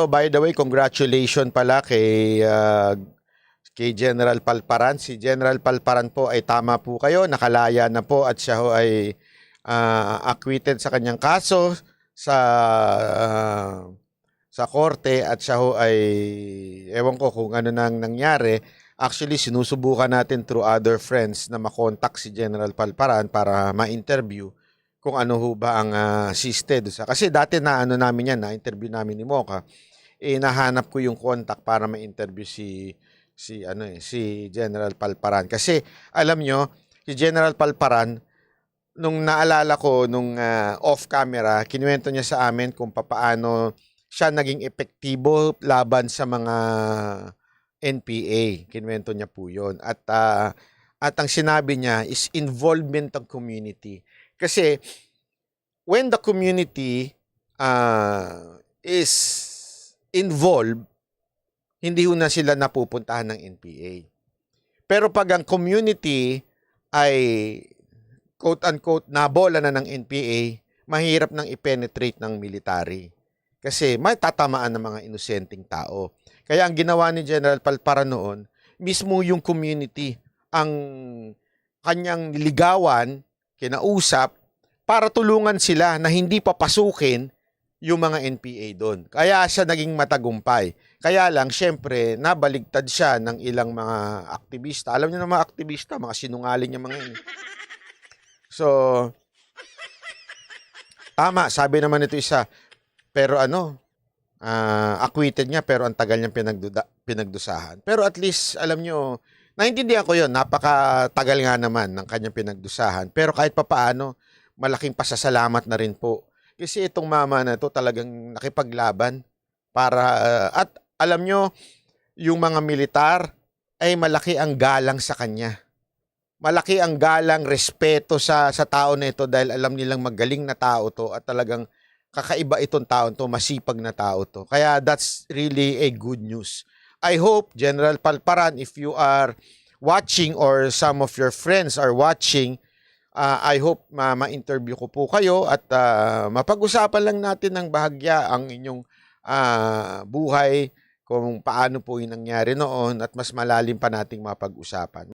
So, by the way, congratulations pala kay General Palparan. Si General Palparan po ay tama po kayo, nakalaya na po at siya ho ay acquitted sa kanyang kaso sa korte at siya ho ay ewan ko kung ano nang nangyari. Actually, sinusubukan natin through other friends na makontak si General Palparan para ma-interview kung ano ho ba ang siste doon sa. Kasi dati na ano namin yan, na-interview namin ni Mocha. Nahanap ko yung contact para ma-interview si General Palparan. Kasi alam nyo, si General Palparan, nung naalala ko nung off camera, kinuwento niya sa amin kung papaano siya naging epektibo laban sa mga NPA. Kinuwento niya po yun. At ang sinabi niya is involvement ng community. Kasi when the community is involved, hindi ho na sila napupuntahan ng NPA. Pero pag ang community ay quote-unquote nabola na ng NPA, mahirap nang i-penetrate ng military. Kasi may tatamaan ng mga inosenteng tao. Kaya ang ginawa ni General Palparan noon, mismo yung community ang kanyang niligawan, kinausap, para tulungan sila na hindi papasukin yung mga NPA doon. Kaya siya naging matagumpay. Kaya lang, syempre, nabaligtad siya ng ilang mga aktivista. Alam niyo na mga aktivista, mga sinungaling yung mga yun. So, tama, sabi naman ito isa. Pero acquitted niya pero ang tagal niyang pinagdusahan. Pero at least, alam niyo, naintindihan ko yun, napakatagal nga naman ng kanyang pinagdusahan. Pero kahit papaano, malaking pasasalamat na rin po. Kasi itong mama na ito talagang nakipaglaban para, at alam nyo, yung mga militar ay malaki ang galang sa kanya. Malaki ang galang, respeto sa tao na ito dahil alam nilang magaling na tao to at talagang kakaiba itong tao to, masipag na tao to. Kaya that's really a good news. I hope, General Palparan, if you are watching or some of your friends are watching, I hope ma-interview ko po kayo at mapag-usapan lang natin ng bahagya ang inyong buhay, kung paano po yung nangyari noon at mas malalim pa nating mapag-usapan.